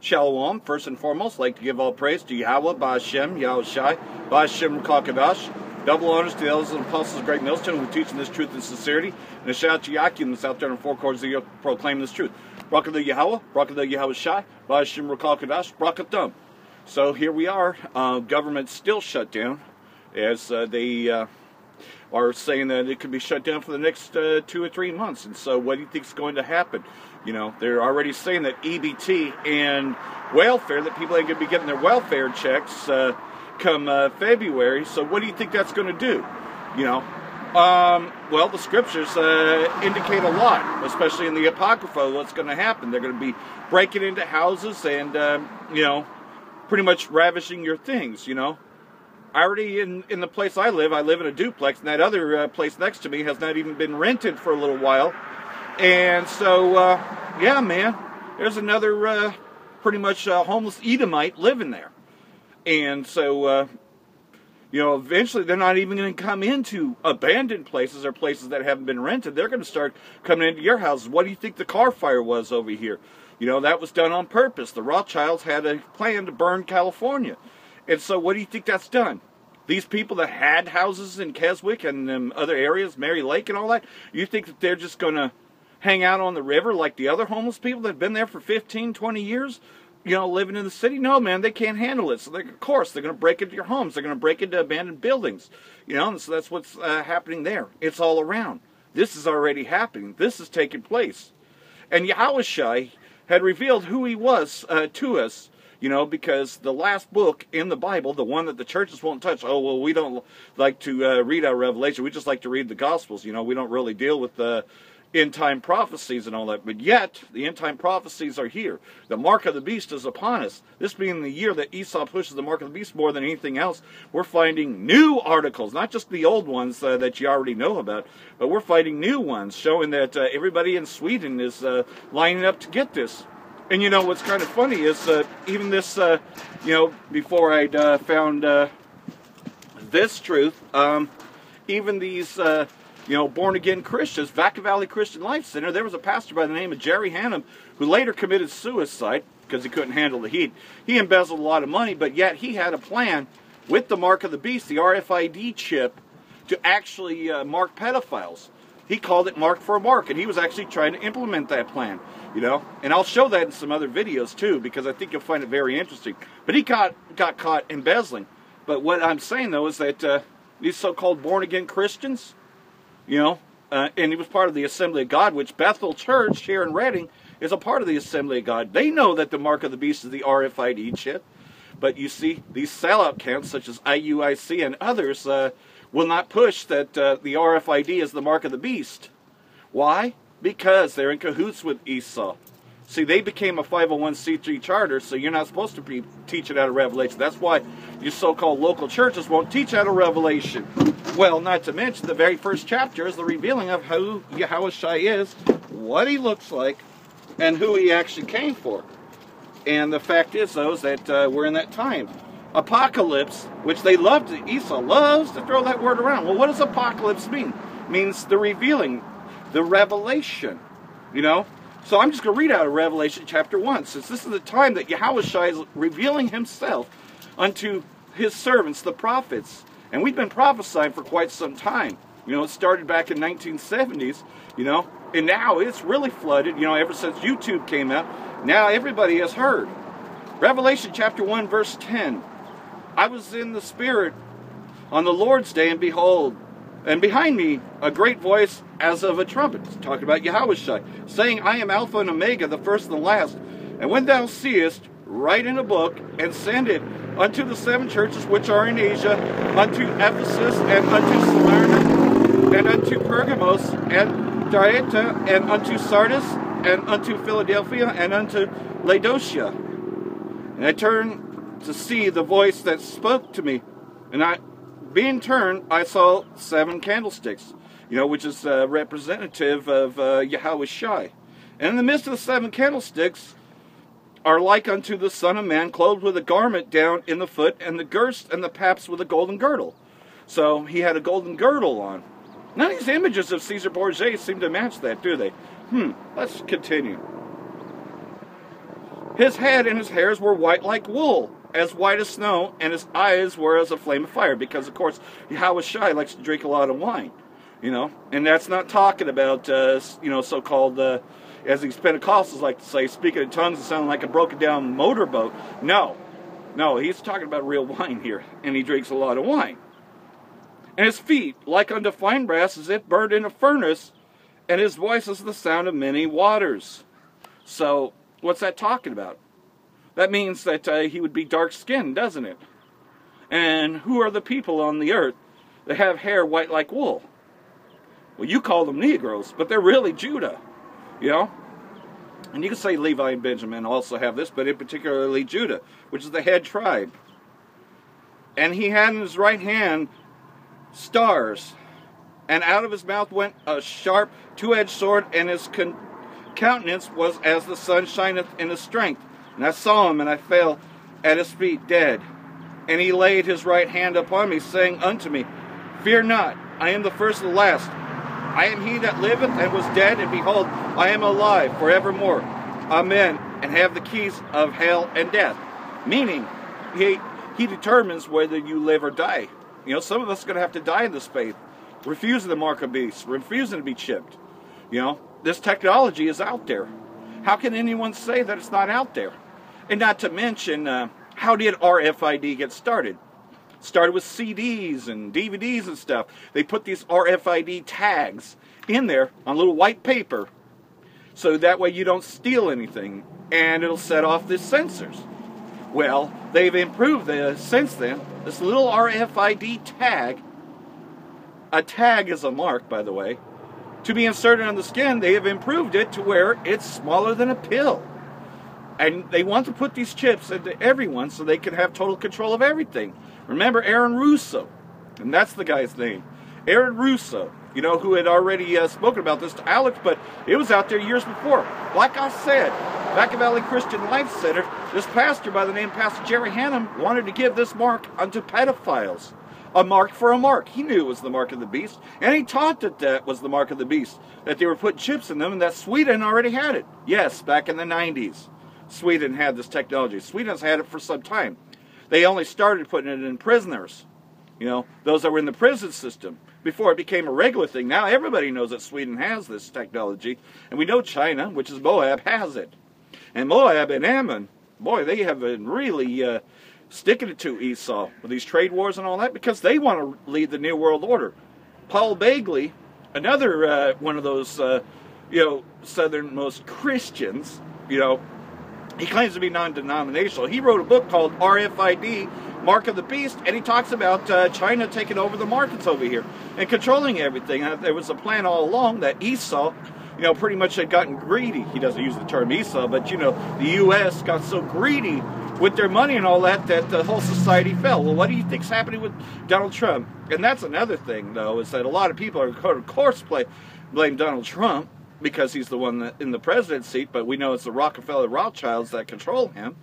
Shalom. First and foremost, I'd like to give all praise to Yahweh, Ba'Hashem, Yahushai, Ba'Hashem, Kakadash. Double honors to the elders and apostles of Great Millstone who teach this truth in sincerity. And a shout out to Yakim that's out there in the four corners of the earth proclaiming this truth. Barakah Yahweh, Barakah Yahushai, Ba'Hashem, Kakadash, Barakah. So here we are. Government's still shut down as they are saying that it could be shut down for the next 2 or 3 months. And so what do you think is going to happen? You know, they're already saying that EBT and welfare, that people ain't going to be getting their welfare checks come February. So what do you think that's going to do? You know, well, the scriptures indicate a lot, especially in the Apocrypha, what's going to happen. They're going to be breaking into houses and, you know, pretty much ravishing your things, you know. Already in the place I live in a duplex, and that other place next to me has not even been rented for a little while. And so, yeah, man, there's another pretty much homeless Edomite living there. And so, you know, eventually they're not even going to come into abandoned places or places that haven't been rented. They're going to start coming into your houses. What do you think the car fire was over here? You know, that was done on purpose. The Rothschilds had a plan to burn California. And so what do you think that's done? These people that had houses in Keswick and other areas, Mary Lake and all that, you think that they're just going to hang out on the river like the other homeless people that have been there for 15, 20 years, you know, living in the city? No, man, they can't handle it. So, of course, they're going to break into your homes. They're going to break into abandoned buildings. You know, and so that's what's happening there. It's all around. This is already happening. This is taking place. And Yahushai had revealed who he was to us, you know, because the last book in the Bible, the one that the churches won't touch, oh, well, we don't like to read our Revelation. We just like to read the Gospels. You know, we don't really deal with the end-time prophecies and all that. But yet, the end-time prophecies are here. The mark of the beast is upon us. This being the year that Esau pushes the mark of the beast more than anything else, we're finding new articles, not just the old ones that you already know about, but we're finding new ones showing that everybody in Sweden is lining up to get this. And you know what's kind of funny is even this, you know, before I'd found this truth, even these, you know, born-again Christians, Vaca Valley Christian Life Center, there was a pastor by the name of Jerry Hannum who later committed suicide because he couldn't handle the heat. He embezzled a lot of money, but yet he had a plan with the mark of the beast, the RFID chip, to actually mark pedophiles. He called it Mark for a Mark, and he was actually trying to implement that plan, you know. And I'll show that in some other videos, too, because I think you'll find it very interesting. But he got caught embezzling. But what I'm saying, though, is that these so-called born-again Christians, you know, and he was part of the Assembly of God, which Bethel Church here in Redding is a part of the Assembly of God. They know that the mark of the beast is the RFID chip. But you see, these sellout camps, such as IUIC and others, will not push that the RFID is the mark of the beast. Why? Because they're in cahoots with Esau. See, they became a 501c3 charter, so you're not supposed to be teaching out of Revelation. That's why your so-called local churches won't teach out of Revelation. Well, not to mention, the very first chapter is the revealing of who Yahushai is, what he looks like, and who he actually came for. And the fact is, though, is that we're in that time. Apocalypse, which they love to, Esau loves to throw that word around. Well, what does apocalypse mean? It means the revealing, the revelation, you know. So I'm just going to read out of Revelation chapter 1, since this is the time that Yahushai is revealing himself unto his servants, the prophets. And we've been prophesying for quite some time. You know, it started back in 1970s, you know, and now it's really flooded, you know, ever since YouTube came out. Now everybody has heard. Revelation chapter 1, verse 10. I was in the Spirit on the Lord's day, and behold, and behind me a great voice as of a trumpet, talking about Yahushai, saying, I am Alpha and Omega, the first and the last. And when thou seest, write in a book, and send it unto the 7 churches which are in Asia, unto Ephesus, and unto Smyrna, and unto Pergamos, and Thyatira, and unto Sardis, and unto Philadelphia, and unto Laodicea. And I turned to see the voice that spoke to me, and being turned, I saw 7 candlesticks, you know, which is representative of Yahushai. And in the midst of the 7 candlesticks are like unto the Son of Man, clothed with a garment down in the foot, and the girths and the paps with a golden girdle. So he had a golden girdle on. None of these images of Caesar Borgia seem to match that, do they? Let's continue. His head and his hairs were white like wool, as white as snow, and his eyes were as a flame of fire, because, of course, Yahweh Shai likes to drink a lot of wine, you know, and that's not talking about, you know, so-called, as these Pentecostals like to say, speaking in tongues and sounding like a broken-down motorboat. No, he's talking about real wine here, and he drinks a lot of wine. And his feet, like unto fine brass, as if burned in a furnace, and his voice is the sound of many waters. So, what's that talking about? That means that he would be dark-skinned, doesn't it? And who are the people on the earth that have hair white like wool? Well, you call them Negroes, but they're really Judah, you know? And you can say Levi and Benjamin also have this, but in particularly Judah, which is the head tribe. And he had in his right hand stars, and out of his mouth went a sharp two-edged sword, and his countenance was as the sun shineth in his strength. And I saw him, and I fell at his feet dead. And he laid his right hand upon me, saying unto me, Fear not, I am the first and the last. I am he that liveth and was dead, and behold, I am alive forevermore. Amen. And have the keys of hell and death. Meaning, he determines whether you live or die. You know, some of us are going to have to die in this faith, refusing the mark of the beast, refusing to be chipped. You know, this technology is out there. How can anyone say that it's not out there? And not to mention, how did RFID get started? Started with CDs and DVDs and stuff. They put these RFID tags in there on little white paper, so that way you don't steal anything, and it'll set off the sensors. Well, they've improved this since then. This little RFID tag, a tag is a mark, by the way, to be inserted on the skin, they have improved it to where it's smaller than a pill. And they want to put these chips into everyone so they can have total control of everything. Remember Aaron Russo, and that's the guy's name. Aaron Russo, you know, who had already spoken about this to Alex, but it was out there years before. Like I said, Back Valley Christian Life Center, this pastor by the name of Pastor Jerry Hannum wanted to give this mark unto pedophiles. A mark for a mark. He knew it was the mark of the beast, and he taught that that was the mark of the beast, that they were putting chips in them, and that Sweden already had it. Yes, back in the 90s, Sweden had this technology. Sweden's had it for some time. They only started putting it in prisoners, you know, those that were in the prison system, before it became a regular thing. Now everybody knows that Sweden has this technology, and we know China, which is Moab, has it. And Moab and Ammon, boy, they have been really sticking it to Esau with these trade wars and all that, because they want to lead the New World Order. Paul Bagley, another one of those, you know, southernmost Christians, you know, he claims to be non-denominational. He wrote a book called RFID, Mark of the Beast, and he talks about China taking over the markets over here and controlling everything. There was a plan all along that Esau, you know, pretty much had gotten greedy. He doesn't use the term Esau, but, you know, the U.S. got so greedy with their money and all that, that the whole society fell. Well, what do you think's happening with Donald Trump? And that's another thing, though, is that a lot of people are, of course, blame Donald Trump because he's the one that, in the president's seat, but we know it's the Rockefeller Rothschilds that control him.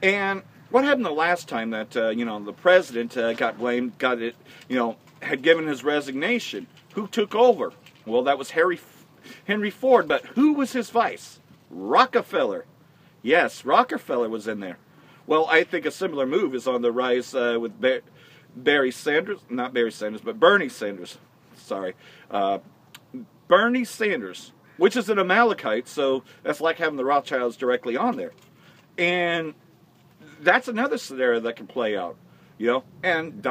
And what happened the last time that, you know, the president got blamed, you know, had given his resignation? Who took over? Well, that was Henry Ford, but who was his vice? Rockefeller. Yes, Rockefeller was in there. Well, I think a similar move is on the rise with Bernie Sanders, sorry. Bernie Sanders, which is an Amalekite, so that's like having the Rothschilds directly on there. And that's another scenario that can play out, you know. And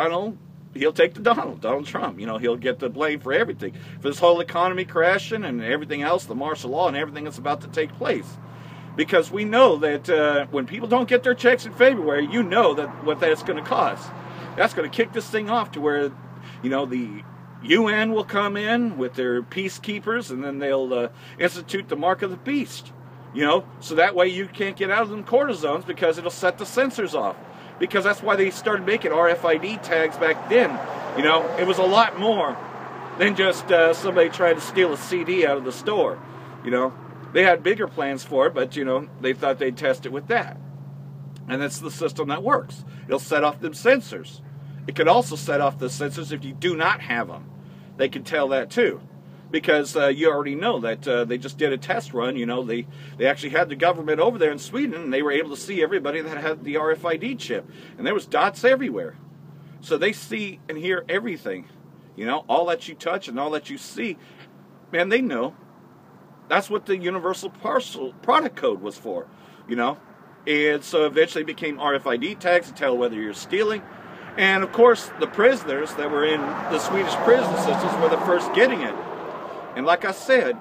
he'll take the Donald Trump, you know, he'll get the blame for everything. For this whole economy crashing and everything else, the martial law and everything that's about to take place. Because we know that when people don't get their checks in February, you know that what that's going to cause. That's going to kick this thing off to where, you know, the UN will come in with their peacekeepers, and then they'll institute the mark of the beast. You know, so that way you can't get out of them cortisones, because it'll set the sensors off. Because that's why they started making RFID tags back then. You know, it was a lot more than just somebody trying to steal a CD out of the store. You know, they had bigger plans for it, but, you know, they thought they'd test it with that. And that's the system that works. It'll set off them sensors. It could also set off the sensors if you do not have them. They can tell that too. because you already know that they just did a test run. You know, they actually had the government over there in Sweden, and they were able to see everybody that had the RFID chip, and there was dots everywhere. So they see and hear everything. You know, all that you touch and all that you see, man, they know. That's what the Universal Parcel Product Code was for, you know. And so eventually it became RFID tags to tell whether you're stealing. And of course, the prisoners that were in the Swedish prison systems were the first getting it. And like I said,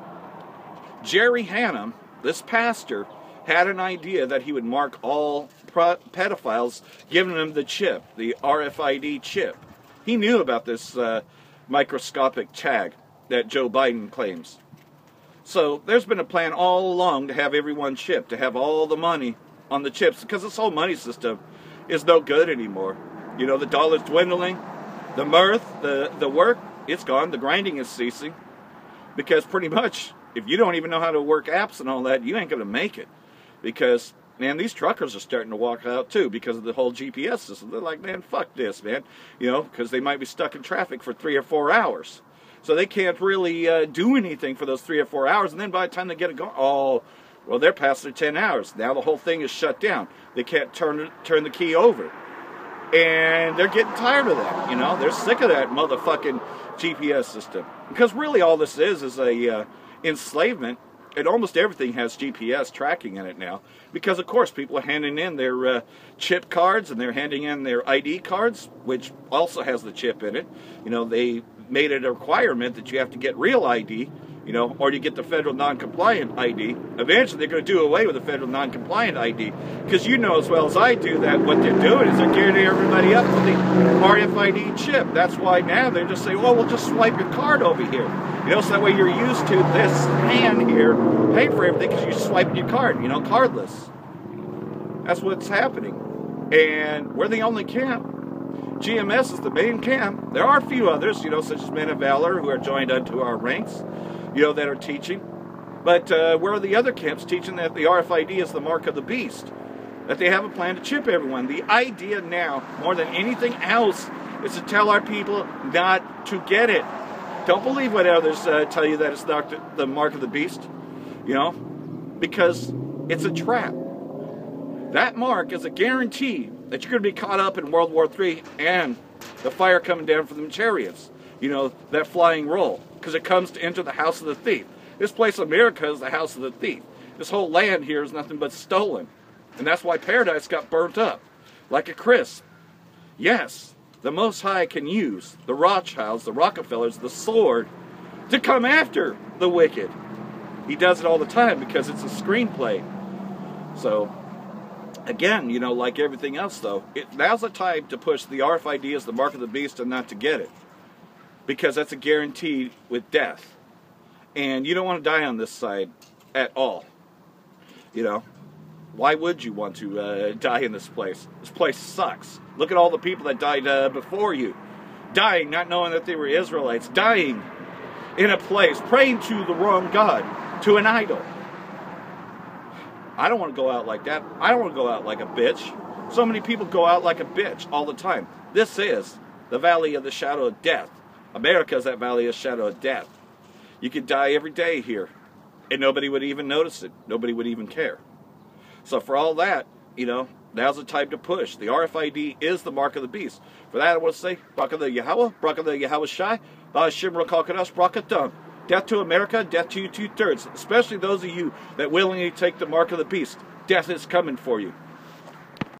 Jerry Hannum, this pastor, had an idea that he would mark all pedophiles, giving them the chip, the RFID chip. He knew about this microscopic tag that Joe Biden claims. So there's been a plan all along to have everyone chipped, to have all the money on the chips, because this whole money system is no good anymore. You know, the dollar's dwindling, the mirth, the work, it's gone, the grinding is ceasing, because pretty much, if you don't even know how to work apps and all that, you ain't going to make it. Because, man, these truckers are starting to walk out too because of the whole GPS system. They're like, man, fuck this, man. You know, because they might be stuck in traffic for 3 or 4 hours. So they can't really do anything for those 3 or 4 hours. And then by the time they get it going, oh, well, they're past their 10 hours. Now the whole thing is shut down. They can't turn the key over. And they're getting tired of that, you know. They're sick of that motherfucking GPS system. Because really all this is a enslavement. And almost everything has GPS tracking in it now. Because, of course, people are handing in their chip cards and they're handing in their ID cards, which also has the chip in it. You know, they made it a requirement that you have to get real ID, you know, or you get the federal non-compliant ID. Eventually, they're going to do away with the federal non-compliant ID. Because you know as well as I do that what they're doing is they're gearing everybody up for the RFID chip. That's why now they just say, well, we'll just swipe your card over here. You know, so that way you're used to this hand here, pay for everything because you're swiping your card, you know, cardless. That's what's happening. And we're the only camp. GMS is the main camp. There are a few others, you know, such as Men of Valor who are joined unto our ranks, you know, that are teaching. But where are the other camps teaching that the RFID is the mark of the beast? That they have a plan to chip everyone. The idea now, more than anything else, is to tell our people not to get it. Don't believe what others tell you that it's not the mark of the beast, you know, because it's a trap. That mark is a guarantee that you're going to be caught up in World War III and the fire coming down from the chariots, you know, that flying roll, because it comes to enter the house of the thief. This place, America, is the house of the thief. This whole land here is nothing but stolen, and that's why paradise got burnt up, like a crisp. Yes. The Most High can use the Rothschilds, the Rockefellers, the sword to come after the wicked. He does it all the time because it's a screenplay. So, again, you know, like everything else, though, now's the time to push the RFID as the mark of the beast and not to get it. Because that's a guarantee with death. And you don't want to die on this side at all. You know. Why would you want to die in this place? This place sucks. Look at all the people that died before you. Dying, not knowing that they were Israelites. Dying in a place, praying to the wrong God, to an idol. I don't want to go out like that. I don't want to go out like a bitch. So many people go out like a bitch all the time. This is the valley of the shadow of death. America is that valley of shadow of death. You could die every day here, and nobody would even notice it. Nobody would even care. So for all that, you know, now's the time to push. The RFID is the mark of the beast. For that, I want to say, Braka the Yahweh, Braka the Yahweh Shai, Ba'ashim Rakakadosh, Brakatam. Death to America, death to you 2/3. Especially those of you that willingly take the mark of the beast. Death is coming for you.